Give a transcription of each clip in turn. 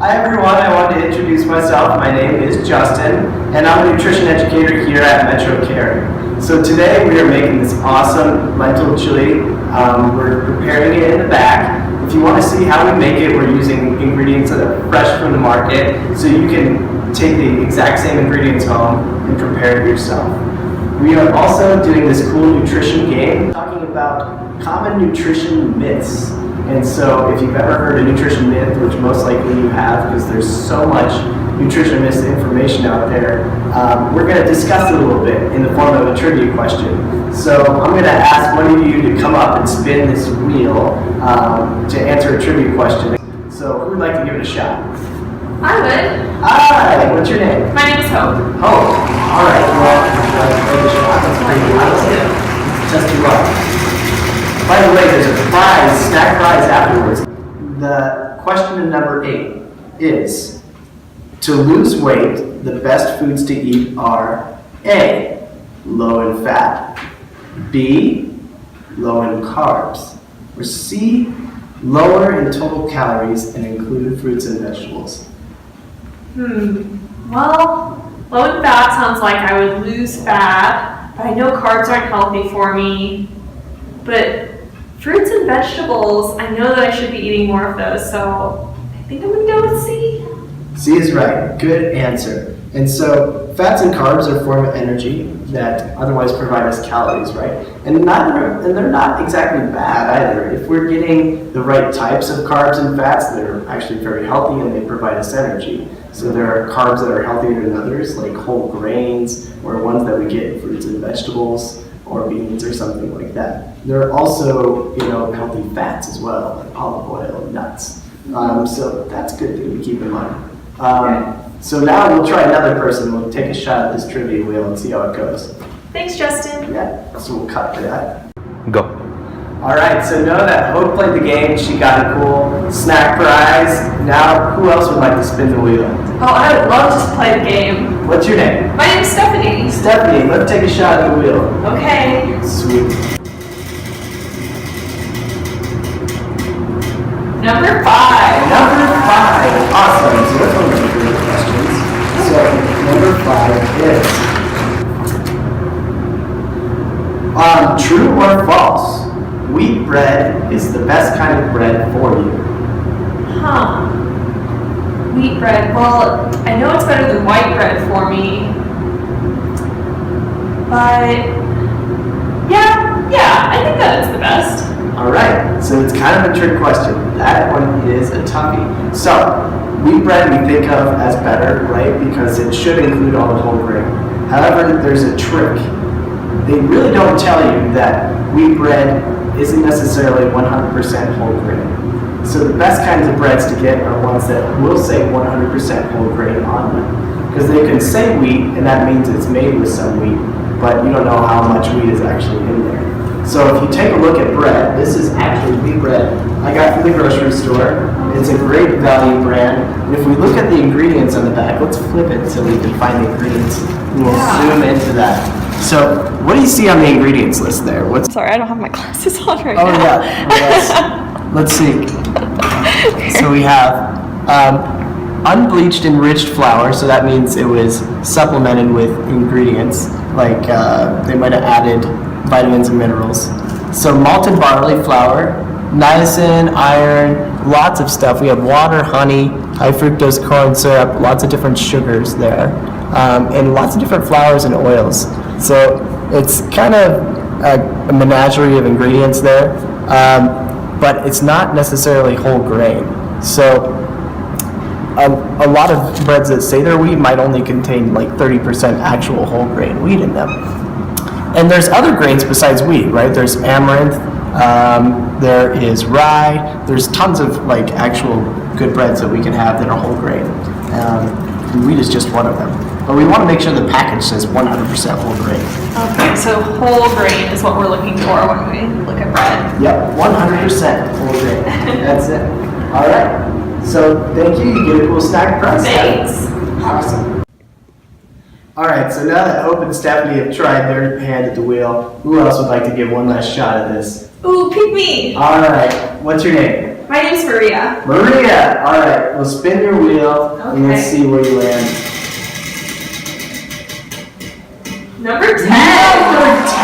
Hi everyone, I wanted to introduce myself. My name is Justin, and I'm a nutrition educator here at Metro Care. So today we are making this awesome lentil chili. We're preparing it in the back. If you want to see how we make it, we're using ingredients that are fresh from the market, so you can take the exact same ingredients home and prepare it yourself. We are also doing this cool nutrition game, talking about common nutrition myths. And so if you've ever heard a nutrition myth, which most likely you have because there's so much nutrition misinformation out there, we're going to discuss it a little bit in the form of a trivia question. So I'm going to ask one of you to come up and spin this wheel to answer a trivia question. So who would like to give it a shot? I would. Hi, what's your name? My name is Hope. Hope. All right, well, give it a shot. That's pretty good. Just your luck. By the way, there's a prize, snack prize afterwards. The question number 8 is, to lose weight, the best foods to eat are A, low in fat, B, low in carbs, or C, lower in total calories and include fruits and vegetables. Well, low in fat sounds like I would lose fat, but I know carbs aren't healthy for me. But fruits and vegetables, I know that I should be eating more of those, so I think I'm going to go with C. C is right. Good answer. And so fats and carbs are a form of energy that otherwise provide us calories, right? And they're not exactly bad either. If we're getting the right types of carbs and fats, they're actually very healthy and they provide us energy. So there are carbs that are healthier than others, like whole grains or ones that we get in fruits and vegetables or beans or something like that. There are also, healthy fats as well, like olive oil and nuts. So that's a good thing to keep in mind. So now we'll try another person. We'll take a shot at this trivia wheel and see how it goes. Thanks, Justin. Yeah, so we'll cut to that. Go. All right, so know that Hope played the game. She got a cool snack prize. Now, who else would like to spin the wheel? Oh, I would love to play the game. What's your name? My name is Stephanie. Stephanie, let's take a shot at the wheel. Okay. Sweet. Number 5. Number 5. Awesome. So that's one of the great questions. So number 5 is, true or false? Wheat bread is the best kind of bread for you. Wheat bread. Well, I know it's better than white bread for me. But yeah, I think that it's the best. All right, so it's kind of a trick question. That one is a toughie. So, wheat bread we think of as better, right? Because it should include all the whole grain. However, there's a trick. They really don't tell you that wheat bread isn't necessarily 100% whole grain. So the best kinds of breads to get are ones that will say 100% whole grain on them. Because they can say wheat, and that means it's made with some wheat, but you don't know how much wheat is actually in there. So if you take a look at bread, this is actually wheat bread I got from the grocery store. It's a great value brand. And if we look at the ingredients on the back, let's flip it so we can find the ingredients. We'll zoom into that. So what do you see on the ingredients list there? Sorry, I don't have my glasses on right now. now. Yeah. Let's see. So we have unbleached enriched flour, so that means it was supplemented with ingredients, like they might have added vitamins and minerals. So malted barley flour, niacin, iron, lots of stuff. We have water, honey, high fructose corn syrup, lots of different sugars there, and lots of different flours and oils. So it's kind of a menagerie of ingredients there, but it's not necessarily whole grain. So a lot of breads that say they're wheat might only contain like 30% actual whole grain wheat in them. And there's other grains besides wheat, right? There's amaranth, there is rye, there's tons of like actual good breads that we can have that are whole grain. And wheat is just one of them. But we want to make sure the package says 100% whole grain. Okay, so whole grain is what we're looking for when we look at bread. Yep, 100% whole grain. That's it. All right. So thank you. You get a cool snack prize. Thanks. Awesome. All right, so now that Hope and Stephanie have tried their hand at the wheel, who else would like to give one last shot at this? Ooh, pick me. All right, what's your name? My name's Maria. Maria! Alright, well spin your wheel and let's see where you land. Number 10. Number 10!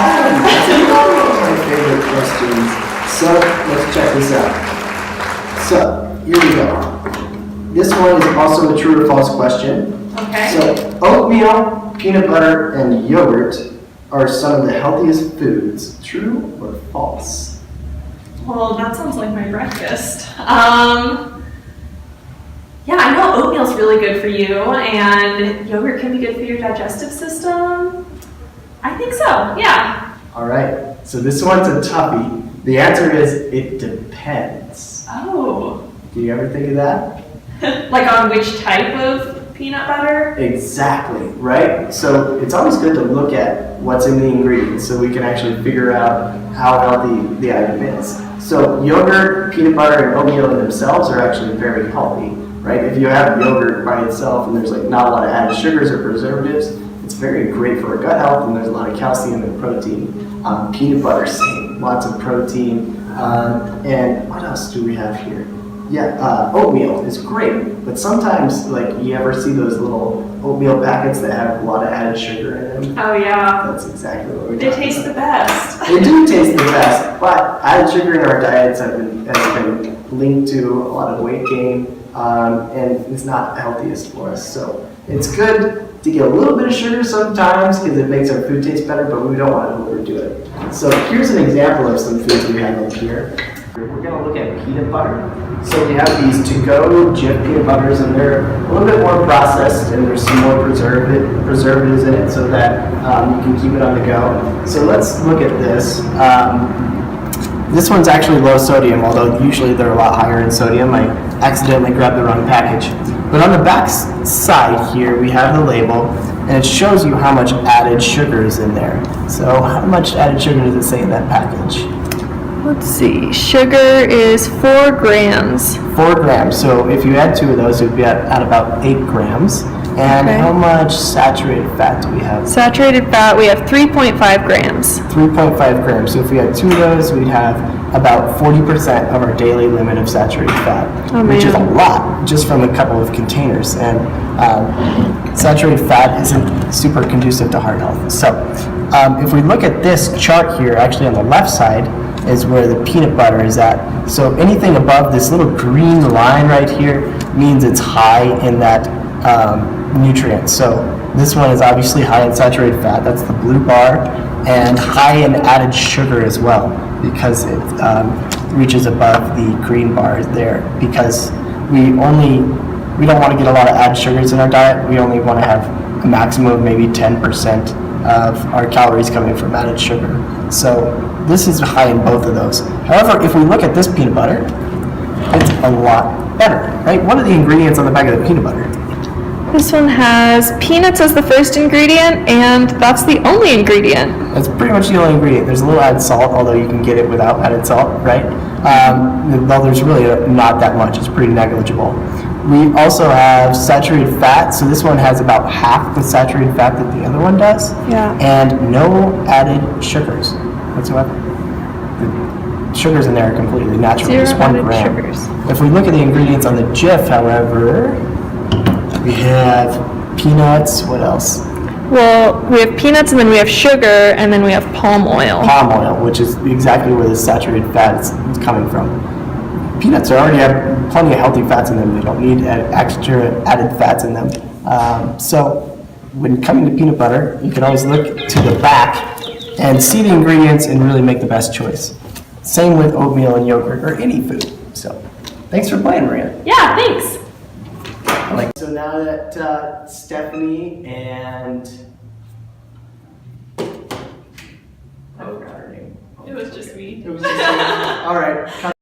That's one of my favorite questions. So, let's check this out. So, here we go. This one is also a true or false question. Okay. So, oatmeal, peanut butter, and yogurt are some of the healthiest foods. True or false? Well, that sounds like my breakfast. Yeah, I know oatmeal's really good for you, and yogurt can be good for your digestive system. I think so, yeah. All right, so this one's a toughie. The answer is it depends. Oh. Do you ever think of that? Like on which type of peanut butter? Exactly, right? So it's always good to look at what's in the ingredients so we can actually figure out how healthy the item is. So yogurt, peanut butter, and oatmeal in themselves are actually very healthy, right? If you have yogurt by itself and there's like not a lot of added sugars or preservatives, it's very great for our gut health and there's a lot of calcium and protein. Peanut butter, same, lots of protein. And what else do we have here? Yeah, oatmeal is great, but sometimes, like, you ever see those little oatmeal packets that have a lot of added sugar in them? Oh yeah. That's exactly what we're They talking taste about. the best. They do taste the best, but added sugar in our diets has been linked to a lot of weight gain, and it's not the healthiest for us. So it's good to get a little bit of sugar sometimes because it makes our food taste better, but we don't want to overdo it. So here's an example of some foods we have up here. We're going to look at peanut butter. So we have these to-go Jif peanut butters, and they're a little bit more processed, and there's some more preservatives in it so that you can keep it on the go. So let's look at this. This one's actually low sodium, although usually they're a lot higher in sodium. I accidentally grabbed the wrong package. But on the back side here, we have the label, and it shows you how much added sugar is in there. So how much added sugar does it say in that package? Let's see, sugar is 4 grams. 4 grams. So if you add 2 of those, it would be at about 8 grams. And Okay. how much saturated fat do we have? Saturated fat, we have 3.5 grams. 3.5 grams. So if we had 2 of those, we'd have about 40% of our daily limit of saturated fat, Oh, which is a man. lot just from a couple of containers. And saturated fat isn't super conducive to heart health. So if we look at this chart here, actually on the left side is where the peanut butter is at. So anything above this little green line right here means it's high in that nutrient. So this one is obviously high in saturated fat, that's the blue bar, and high in added sugar as well, because it reaches above the green bar there, because we don't want to get a lot of added sugars in our diet. We only want to have a maximum of maybe 10% of our calories coming from added sugar. So this is high in both of those. However, if we look at this peanut butter, it's a lot better, right? What are the ingredients on the back of the peanut butter? This one has peanuts as the first ingredient, and that's the only ingredient. That's pretty much the only ingredient. There's a little added salt, although you can get it without added salt, right? Well, there's really not that much. It's pretty negligible. We also have saturated fat, so this one has about half the saturated fat that the other one does. Yeah. And no added sugars whatsoever. The sugars in there are completely natural, 0 just 1 added gram. sugars. If we look at the ingredients on the Jif, however, we have peanuts, what else? Well, we have peanuts, and then we have sugar, and then we have palm oil. Palm oil, which is exactly where the saturated fat is coming from. Peanuts already have plenty of healthy fats in them. They don't need extra added fats in them. So when coming to peanut butter, you can always look to the back and see the ingredients and really make the best choice. Same with oatmeal and yogurt or any food. So thanks for playing, Maria. Yeah, thanks. So now that Stephanie and I forgot her name. It was just me. It was just all right.